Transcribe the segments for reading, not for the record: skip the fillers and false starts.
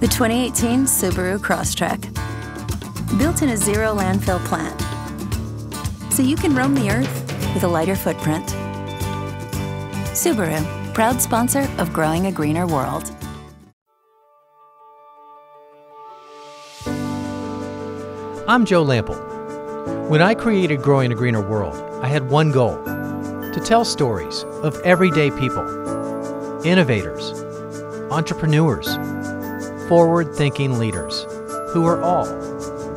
The 2018 Subaru Crosstrek. Built in a zero landfill plant, so you can roam the earth with a lighter footprint. Subaru, proud sponsor of Growing a Greener World. I'm Joe Lample. When I created Growing a Greener World, I had one goal: to tell stories of everyday people, innovators, entrepreneurs, forward-thinking leaders who are all,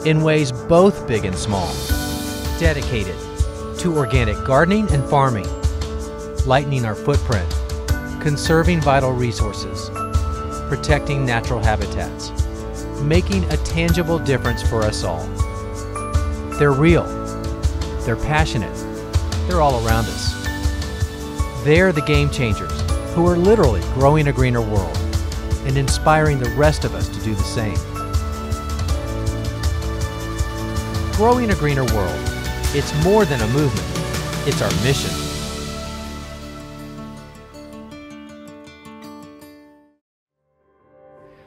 in ways both big and small, dedicated to organic gardening and farming, lightening our footprint, conserving vital resources, protecting natural habitats, making a tangible difference for us all. They're real, they're passionate, they're all around us. They're the game changers who are literally growing a greener world and inspiring the rest of us to do the same. Growing a greener world, it's more than a movement, it's our mission.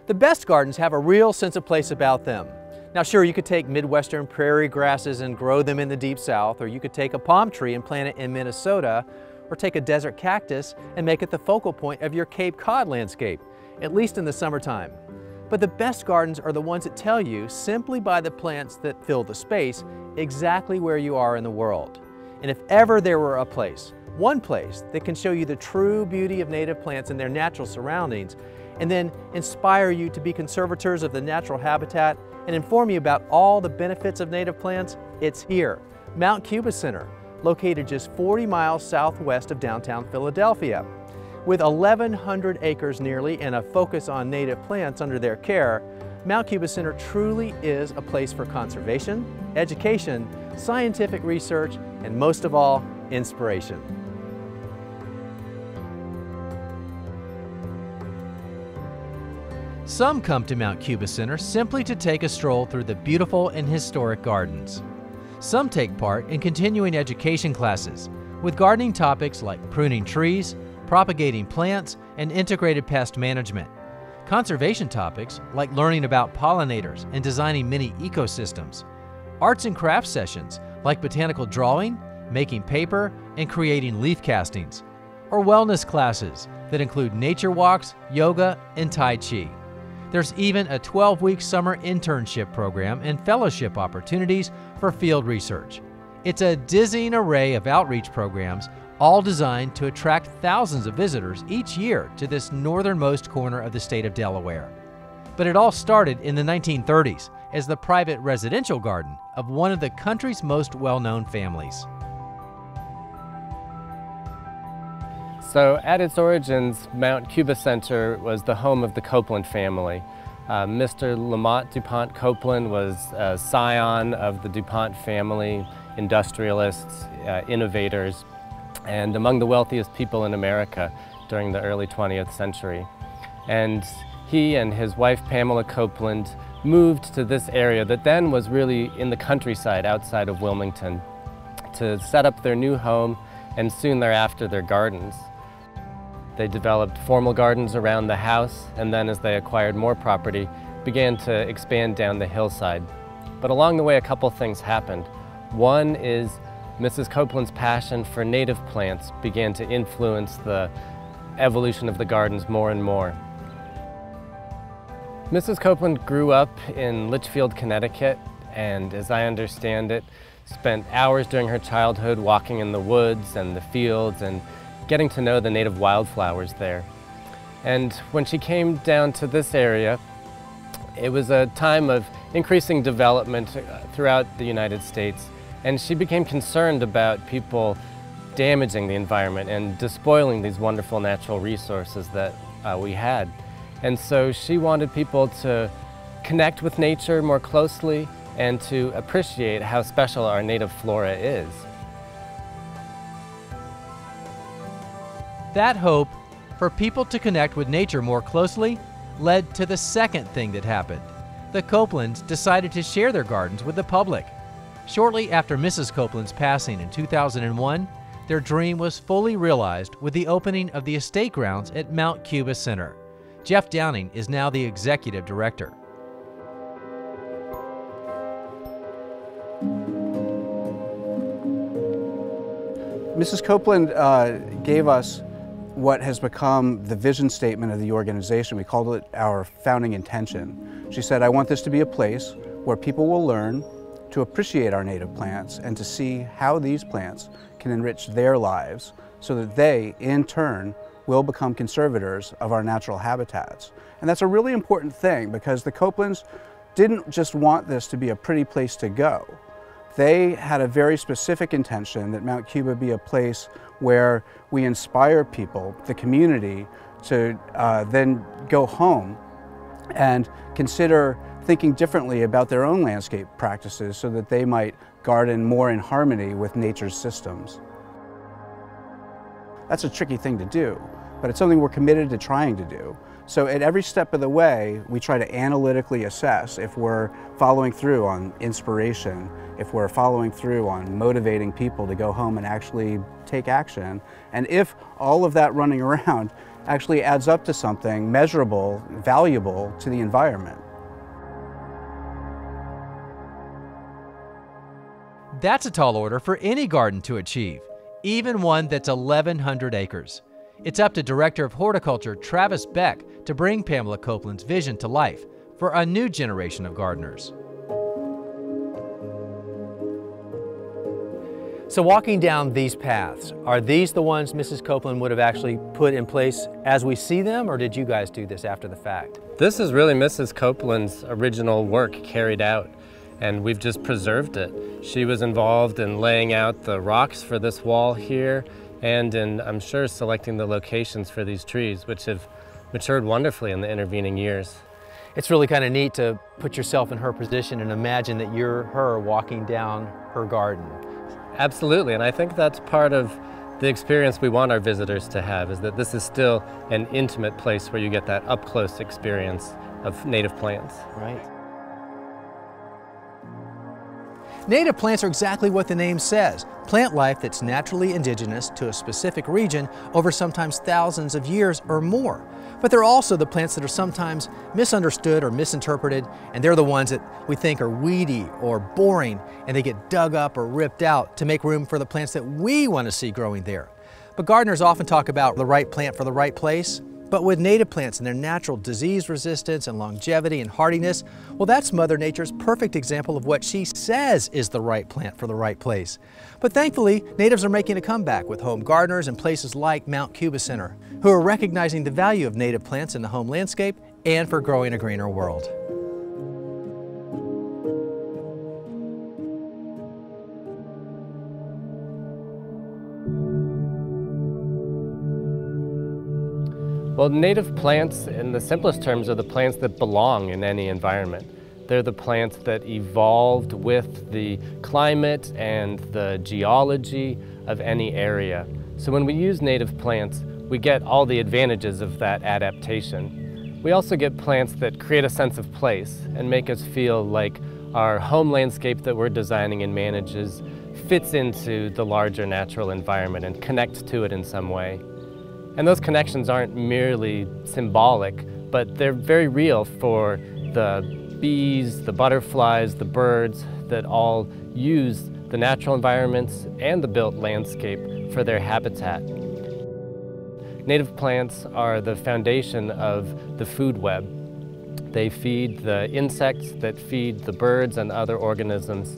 The best gardens have a real sense of place about them. Now sure, you could take Midwestern prairie grasses and grow them in the Deep South, or you could take a palm tree and plant it in Minnesota, or take a desert cactus and make it the focal point of your Cape Cod landscape, at least in the summertime. But the best gardens are the ones that tell you, simply by the plants that fill the space, exactly where you are in the world. And if ever there were a place, one place, that can show you the true beauty of native plants in their natural surroundings, and then inspire you to be conservators of the natural habitat and inform you about all the benefits of native plants, it's here, Mount Cuba Center, located just 40 miles southwest of downtown Philadelphia. With 1,100 acres nearly and a focus on native plants under their care, Mount Cuba Center truly is a place for conservation, education, scientific research, and most of all, inspiration. Some come to Mount Cuba Center simply to take a stroll through the beautiful and historic gardens. Some take part in continuing education classes with gardening topics like pruning trees, propagating plants, and integrated pest management. Conservation topics like learning about pollinators and designing mini ecosystems. Arts and crafts sessions like botanical drawing, making paper, and creating leaf castings. Or wellness classes that include nature walks, yoga, and Tai Chi. There's even a 12-week summer internship program and fellowship opportunities for field research. It's a dizzying array of outreach programs, all designed to attract thousands of visitors each year to this northernmost corner of the state of Delaware. But it all started in the 1930s as the private residential garden of one of the country's most well-known families. So at its origins, Mount Cuba Center was the home of the Copeland family. Mr. Lamont DuPont Copeland was a scion of the DuPont family, industrialists, innovators, and among the wealthiest people in America during the early 20th century. And he and his wife Pamela Copeland moved to this area that then was really in the countryside outside of Wilmington to set up their new home and soon thereafter their gardens. They developed formal gardens around the house, and then as they acquired more property, began to expand down the hillside. But along the way, a couple things happened. One is Mrs. Copeland's passion for native plants began to influence the evolution of the gardens more and more. Mrs. Copeland grew up in Litchfield, Connecticut, and as I understand it, spent hours during her childhood walking in the woods and the fields and getting to know the native wildflowers there. And when she came down to this area, it was a time of increasing development throughout the United States, and she became concerned about people damaging the environment and despoiling these wonderful natural resources that we had. And so she wanted people to connect with nature more closely and to appreciate how special our native flora is. That hope for people to connect with nature more closely led to the second thing that happened. The Copelands decided to share their gardens with the public. Shortly after Mrs. Copeland's passing in 2001, their dream was fully realized with the opening of the estate grounds at Mount Cuba Center. Jeff Downing is now the executive director. Mrs. Copeland gave us what has become the vision statement of the organization. We called it our founding intention. She said, I want this to be a place where people will learn to appreciate our native plants and to see how these plants can enrich their lives so that they, in turn, will become conservators of our natural habitats. And that's a really important thing because the Copelands didn't just want this to be a pretty place to go. They had a very specific intention that Mount Cuba be a place where we inspire people, the community, to then go home and consider thinking differently about their own landscape practices so that they might garden more in harmony with nature's systems. That's a tricky thing to do, but it's something we're committed to trying to do. So at every step of the way, we try to analytically assess if we're following through on inspiration, if we're following through on motivating people to go home and actually take action, and if all of that running around actually adds up to something measurable, valuable to the environment. That's a tall order for any garden to achieve, even one that's 1,100 acres. It's up to Director of Horticulture Travis Beck to bring Pamela Copeland's vision to life for a new generation of gardeners. So walking down these paths, are these the ones Mrs. Copeland would have actually put in place as we see them, or did you guys do this after the fact? This is really Mrs. Copeland's original work carried out, and we've just preserved it. She was involved in laying out the rocks for this wall here, and in, I'm sure, selecting the locations for these trees, which have matured wonderfully in the intervening years. It's really kind of neat to put yourself in her position and imagine that you're her walking down her garden. Absolutely, and I think that's part of the experience we want our visitors to have, is that this is still an intimate place where you get that up-close experience of native plants. Right. Native plants are exactly what the name says, plant life that's naturally indigenous to a specific region over sometimes thousands of years or more. But they're also the plants that are sometimes misunderstood or misinterpreted, and they're the ones that we think are weedy or boring, and they get dug up or ripped out to make room for the plants that we want to see growing there. But gardeners often talk about the right plant for the right place. But with native plants and their natural disease resistance and longevity and hardiness, well, that's Mother Nature's perfect example of what she says is the right plant for the right place. But thankfully, natives are making a comeback with home gardeners and places like Mount Cuba Center, who are recognizing the value of native plants in the home landscape and for growing a greener world. Well, native plants, in the simplest terms, are the plants that belong in any environment. They're the plants that evolved with the climate and the geology of any area. So when we use native plants, we get all the advantages of that adaptation. We also get plants that create a sense of place and make us feel like our home landscape that we're designing and manages fits into the larger natural environment and connects to it in some way. And those connections aren't merely symbolic, but they're very real for the bees, the butterflies, the birds that all use the natural environments and the built landscape for their habitat. Native plants are the foundation of the food web. They feed the insects that feed the birds and other organisms,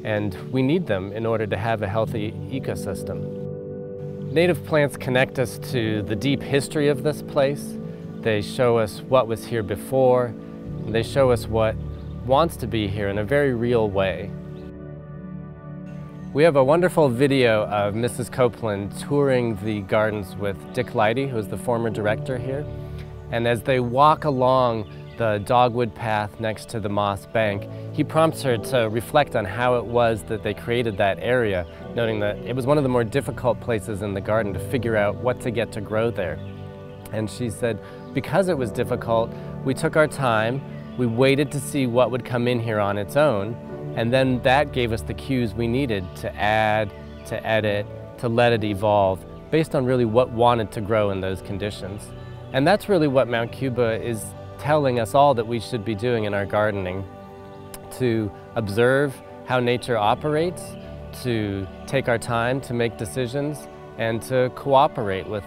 and we need them in order to have a healthy ecosystem. Native plants connect us to the deep history of this place. They show us what was here before, and they show us what wants to be here in a very real way. We have a wonderful video of Mrs. Copeland touring the gardens with Dick Leidy, who is the former director here. And as they walk along the dogwood path next to the moss bank, he prompts her to reflect on how it was that they created that area, noting that it was one of the more difficult places in the garden to figure out what to get to grow there. And she said, because it was difficult, we took our time, we waited to see what would come in here on its own, and then that gave us the cues we needed to add, to edit, to let it evolve, based on really what wanted to grow in those conditions. And that's really what Mount Cuba is telling us all that we should be doing in our gardening, to observe how nature operates, to take our time to make decisions, and to cooperate with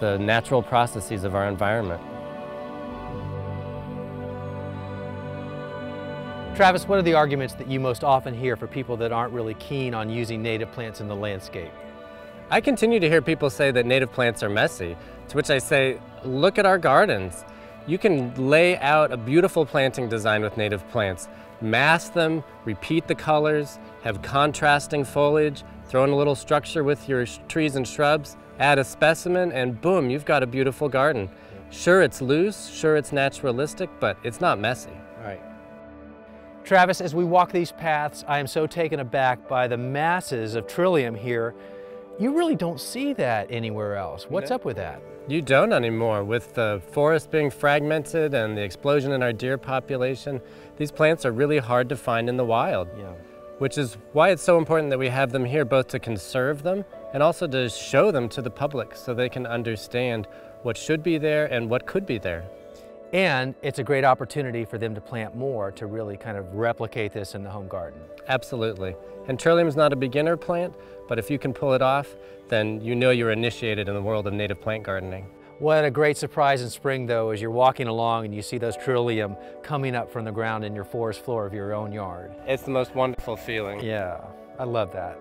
the natural processes of our environment. Travis, what are the arguments that you most often hear for people that aren't really keen on using native plants in the landscape? I continue to hear people say that native plants are messy, to which I say, look at our gardens. You can lay out a beautiful planting design with native plants, mass them, repeat the colors, have contrasting foliage, throw in a little structure with your trees and shrubs, add a specimen, and boom, you've got a beautiful garden. Sure, it's loose, sure, it's naturalistic, but it's not messy. Right. Travis, as we walk these paths, I am so taken aback by the masses of trillium here. You really don't see that anywhere else. What's up with that? You don't anymore. With the forest being fragmented and the explosion in our deer population, these plants are really hard to find in the wild. Yeah. Which is why it's so important that we have them here, both to conserve them and also to show them to the public so they can understand what should be there and what could be there. And it's a great opportunity for them to plant more to really kind of replicate this in the home garden. Absolutely. And trillium is not a beginner plant, but if you can pull it off, then you know you're initiated in the world of native plant gardening. What a great surprise in spring, though, as you're walking along and you see those trillium coming up from the ground in your forest floor of your own yard. It's the most wonderful feeling. Yeah, I love that.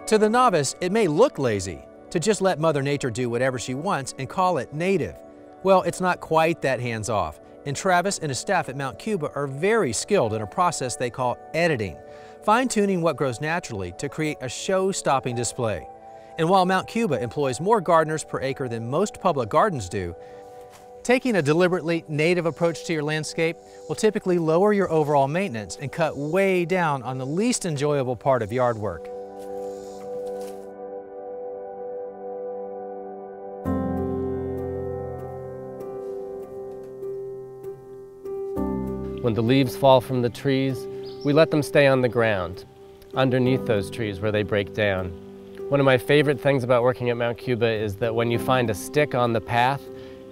To the novice, it may look lazy to just let Mother Nature do whatever she wants and call it native. Well, it's not quite that hands-off, and Travis and his staff at Mount Cuba are very skilled in a process they call editing, fine-tuning what grows naturally to create a show-stopping display. And while Mount Cuba employs more gardeners per acre than most public gardens do, taking a deliberately native approach to your landscape will typically lower your overall maintenance and cut way down on the least enjoyable part of yard work. When the leaves fall from the trees, we let them stay on the ground, underneath those trees where they break down. One of my favorite things about working at Mount Cuba is that when you find a stick on the path,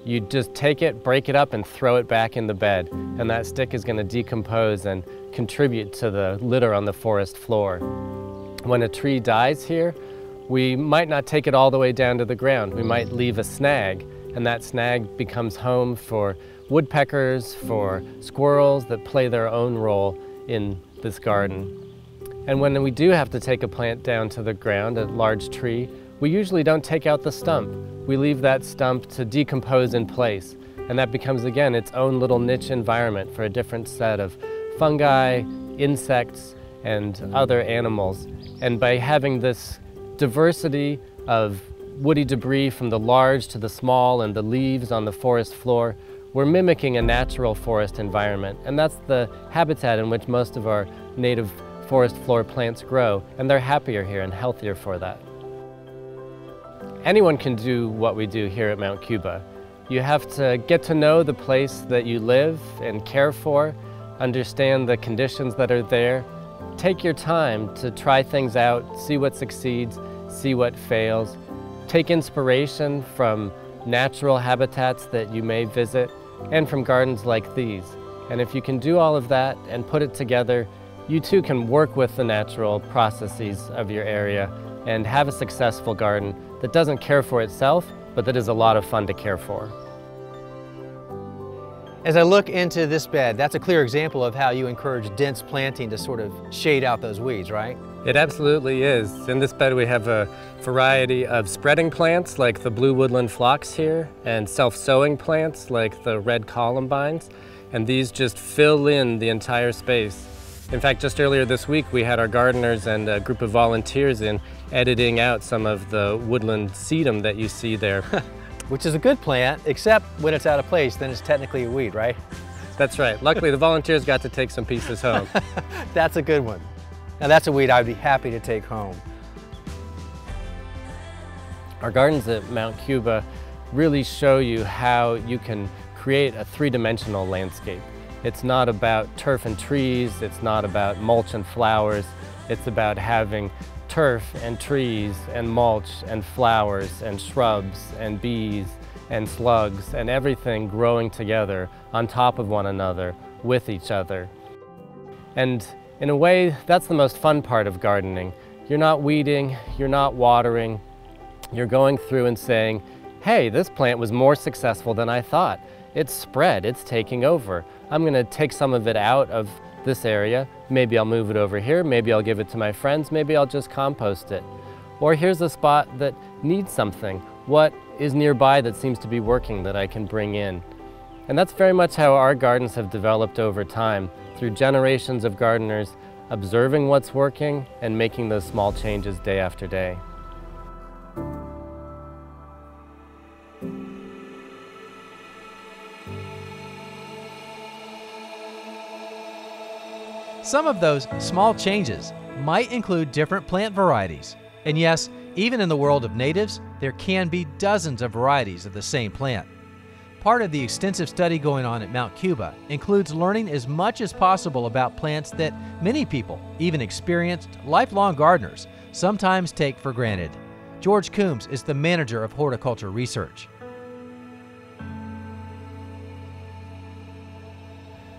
you just take it, break it up, and throw it back in the bed. And that stick is going to decompose and contribute to the litter on the forest floor. When a tree dies here, we might not take it all the way down to the ground. We might leave a snag, and that snag becomes home for woodpeckers, for squirrels that play their own role in this garden. And when we do have to take a plant down to the ground, a large tree, we usually don't take out the stump. We leave that stump to decompose in place. And that becomes, again, its own little niche environment for a different set of fungi, insects, and other animals. And by having this diversity of woody debris from the large to the small and the leaves on the forest floor, we're mimicking a natural forest environment. And that's the habitat in which most of our native forest floor plants grow, and they're happier here and healthier for that. Anyone can do what we do here at Mount Cuba. You have to get to know the place that you live and care for, understand the conditions that are there, take your time to try things out, see what succeeds, see what fails, take inspiration from natural habitats that you may visit and from gardens like these. And if you can do all of that and put it together, you too can work with the natural processes of your area and have a successful garden that doesn't care for itself, but that is a lot of fun to care for. As I look into this bed, that's a clear example of how you encourage dense planting to sort of shade out those weeds, right? It absolutely is. In this bed we have a variety of spreading plants like the blue woodland phlox here, and self-sowing plants like the red columbines, and these just fill in the entire space. In fact, just earlier this week we had our gardeners and a group of volunteers in editing out some of the woodland sedum that you see there. Which is a good plant, except when it's out of place, then it's technically a weed, right? That's right. Luckily, the volunteers got to take some pieces home. That's a good one. Now that's a weed I'd be happy to take home. Our gardens at Mount Cuba really show you how you can create a three-dimensional landscape. It's not about turf and trees, it's not about mulch and flowers, it's about having turf and trees and mulch and flowers and shrubs and bees and slugs and everything growing together on top of one another with each other. And in a way, that's the most fun part of gardening. You're not weeding, you're not watering, you're going through and saying, hey, this plant was more successful than I thought. It's spread, it's taking over. I'm gonna take some of it out of this area. Maybe I'll move it over here, maybe I'll give it to my friends, maybe I'll just compost it. Or here's a spot that needs something. What is nearby that seems to be working that I can bring in? And that's very much how our gardens have developed over time, through generations of gardeners observing what's working and making those small changes day after day. Some of those small changes might include different plant varieties. And yes, even in the world of natives, there can be dozens of varieties of the same plant. Part of the extensive study going on at Mount Cuba includes learning as much as possible about plants that many people, even experienced, lifelong gardeners, sometimes take for granted. George Coombs is the manager of horticulture research.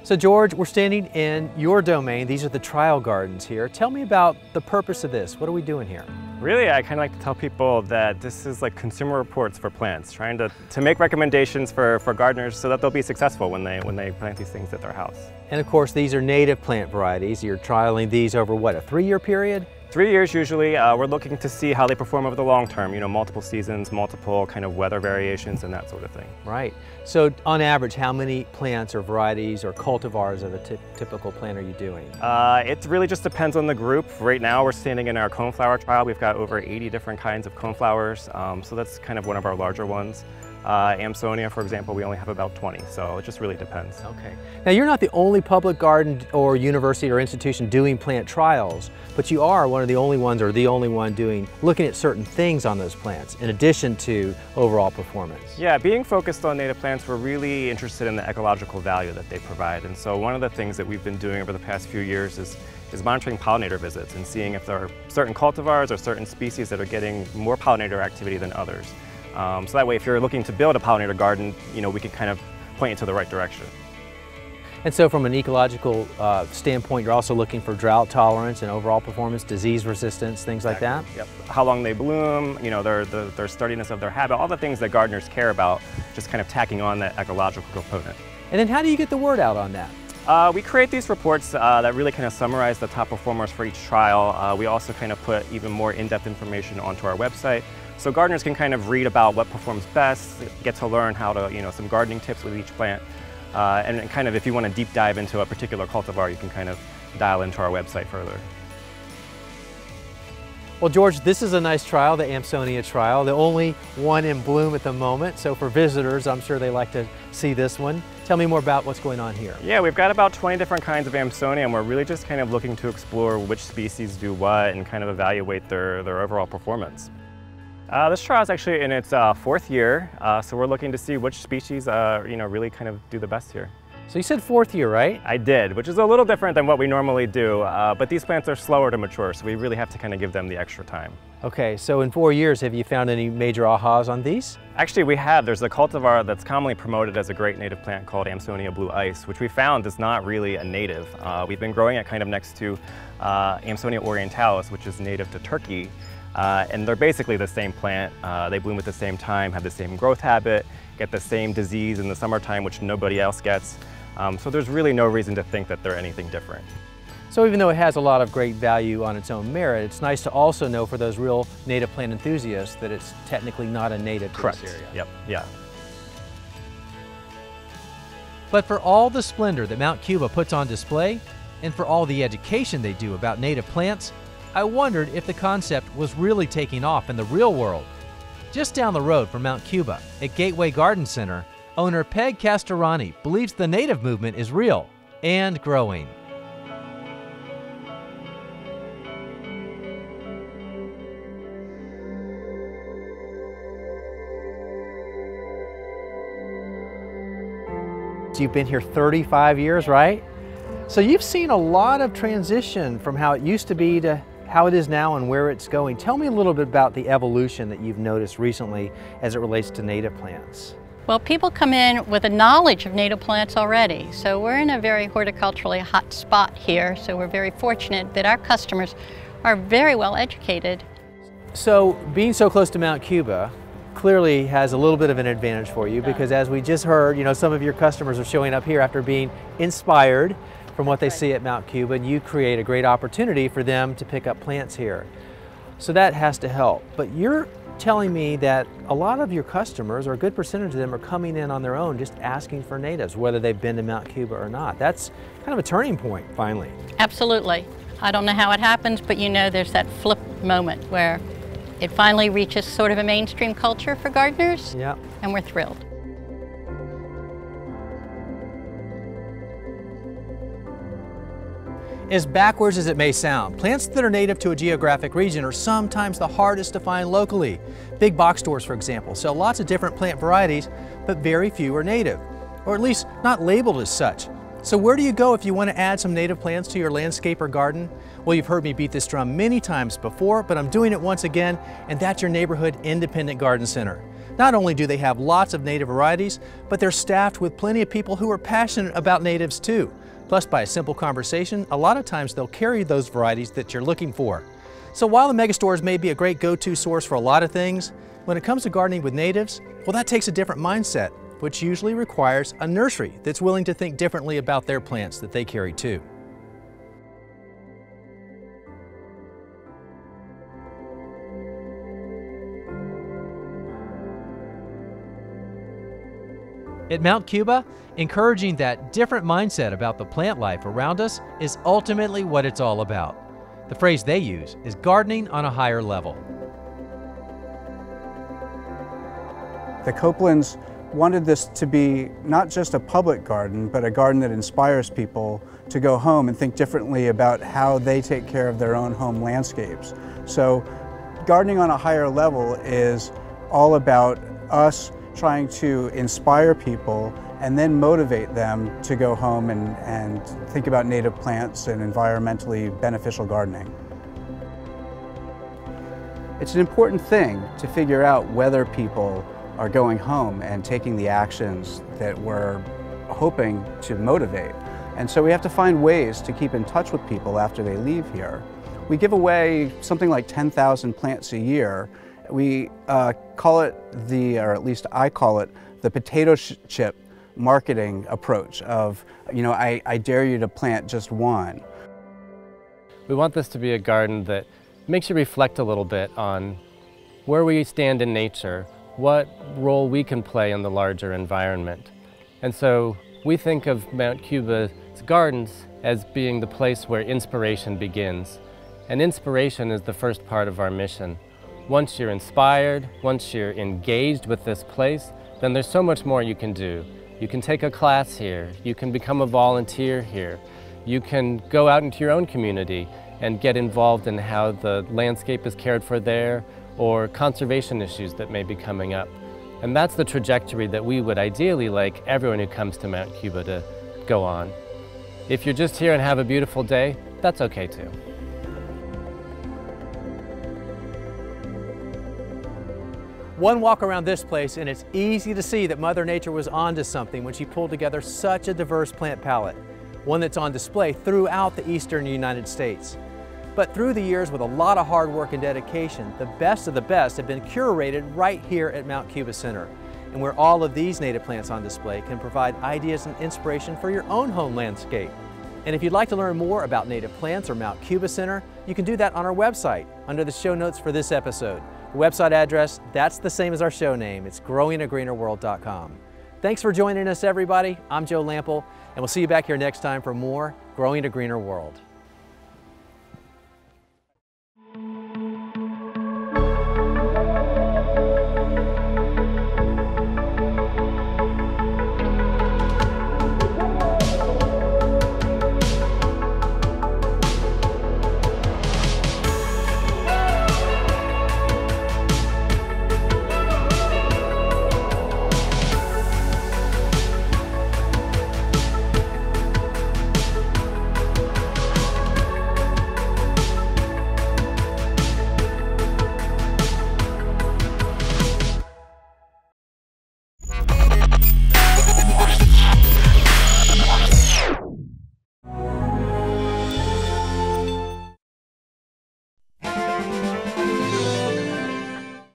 So George, we're standing in your domain. These are the trial gardens here. Tell me about the purpose of this. What are we doing here? Really, I kind of like to tell people that this is like consumer reports for plants, trying to make recommendations for gardeners so that they'll be successful when they plant these things at their house. And of course, these are native plant varieties. You're trialing these over what, a 3-year period? 3 years usually. We're looking to see how they perform over the long term, you know, multiple seasons, multiple kind of weather variations and that sort of thing. Right. So on average, how many plants or varieties or cultivars of a typical plant are you doing? It really just depends on the group. Right now we're standing in our coneflower trial. We've got over 80 different kinds of coneflowers, so that's kind of one of our larger ones. Amsonia, for example, we only have about 20, so it just really depends. Okay. Now you're not the only public garden or university or institution doing plant trials, but you are one of the only ones or the only one looking at certain things on those plants in addition to overall performance. Yeah, being focused on native plants, we're really interested in the ecological value that they provide. And so one of the things that we've been doing over the past few years is monitoring pollinator visits and seeing if there are certain cultivars or certain species that are getting more pollinator activity than others. So that way, if you're looking to build a pollinator garden, you know, we can kind of point you to the right direction. And so from an ecological standpoint, you're also looking for drought tolerance and overall performance, disease resistance, things like that? Yep. How long they bloom, you know, their sturdiness of their habit, all the things that gardeners care about, just kind of tacking on that ecological component. And then how do you get the word out on that? We create these reports that really kind of summarize the top performers for each trial. We also kind of put even more in-depth information onto our website. So gardeners can kind of read about what performs best, get to learn how to, you know, some gardening tips with each plant. And kind of if you want to deep dive into a particular cultivar, you can kind of dial into our website further. Well, George, this is a nice trial, the Amsonia trial, the only one in bloom at the moment. So for visitors, I'm sure they like to see this one. Tell me more about what's going on here. Yeah, we've got about 20 different kinds of Amsonia, and we're really just kind of looking to explore which species do what and kind of evaluate their overall performance. This trial is actually in its 4th year, so we're looking to see which species you know, really kind of do the best here. So you said 4th year, right? I did, which is a little different than what we normally do, but these plants are slower to mature, so we really have to kind of give them the extra time. Okay, so in 4 years, have you found any major ahas on these? Actually, we have. There's a cultivar that's commonly promoted as a great native plant called Amsonia blue ice, which we found is not really a native. We've been growing it kind of next to Amsonia orientalis, which is native to Turkey. And they're basically the same plant. They bloom at the same time, have the same growth habit, get the same disease in the summertime, which nobody else gets. So there's really no reason to think that they're anything different. So even though it has a lot of great value on its own merit, it's nice to also know for those real native plant enthusiasts that it's technically not a native to Correct. this area. Yep. Yeah. But for all the splendor that Mount Cuba puts on display, and for all the education they do about native plants, I wondered if the concept was really taking off in the real world. Just down the road from Mount Cuba, at Gateway Garden Center, owner Peg Castorani believes the native movement is real and growing. You've been here 35 years, right? So you've seen a lot of transition from how it used to be to how it is now and where it's going. Tell me a little bit about the evolution that you've noticed recently as it relates to native plants. Well, people come in with a knowledge of native plants already. So we're in a very horticulturally hot spot here. So we're very fortunate that our customers are very well educated. So being so close to Mount Cuba clearly has a little bit of an advantage for you, because as we just heard, you know, some of your customers are showing up here after being inspired from what they see at Mount Cuba, and you create a great opportunity for them to pick up plants here. So that has to help. But you're telling me that a lot of your customers, or a good percentage of them, are coming in on their own just asking for natives, whether they've been to Mount Cuba or not. That's kind of a turning point, finally. Absolutely. I don't know how it happens, but you know, there's that flip moment where it finally reaches sort of a mainstream culture for gardeners, Yeah. and we're thrilled. As backwards as it may sound, plants that are native to a geographic region are sometimes the hardest to find locally. Big box stores, for example, sell lots of different plant varieties, but very few are native, or at least not labeled as such. So where do you go if you want to add some native plants to your landscape or garden? Well, you've heard me beat this drum many times before, but I'm doing it once again, and that's your neighborhood independent garden center. Not only do they have lots of native varieties, but they're staffed with plenty of people who are passionate about natives too. Plus, by a simple conversation, a lot of times they'll carry those varieties that you're looking for. So while the megastores may be a great go-to source for a lot of things, when it comes to gardening with natives, well, that takes a different mindset, which usually requires a nursery that's willing to think differently about their plants that they carry too. At Mount Cuba, encouraging that different mindset about the plant life around us is ultimately what it's all about. The phrase they use is gardening on a higher level. The Copelands wanted this to be not just a public garden, but a garden that inspires people to go home and think differently about how they take care of their own home landscapes. So gardening on a higher level is all about us trying to inspire people and then motivate them to go home and think about native plants and environmentally beneficial gardening. It's an important thing to figure out whether people are going home and taking the actions that we're hoping to motivate. And so we have to find ways to keep in touch with people after they leave here. We give away something like 10,000 plants a year. We call it or at least I call it, the potato chip marketing approach of, you know, I dare you to plant just one. We want this to be a garden that makes you reflect a little bit on where we stand in nature, what role we can play in the larger environment. And so we think of Mount Cuba's gardens as being the place where inspiration begins. And inspiration is the first part of our mission. Once you're inspired, once you're engaged with this place, then there's so much more you can do. You can take a class here, you can become a volunteer here, you can go out into your own community and get involved in how the landscape is cared for there, or conservation issues that may be coming up. And that's the trajectory that we would ideally like everyone who comes to Mount Cuba to go on. If you're just here and have a beautiful day, that's okay too. One walk around this place and it's easy to see that Mother Nature was onto something when she pulled together such a diverse plant palette, one that's on display throughout the eastern United States. But through the years, with a lot of hard work and dedication, the best of the best have been curated right here at Mount Cuba Center, and where all of these native plants on display can provide ideas and inspiration for your own home landscape. And if you'd like to learn more about native plants or Mount Cuba Center, you can do that on our website under the show notes for this episode. The website address, that's the same as our show name. It's growingagreenerworld.com. Thanks for joining us, everybody. I'm Joe Lample, and we'll see you back here next time for more Growing a Greener World.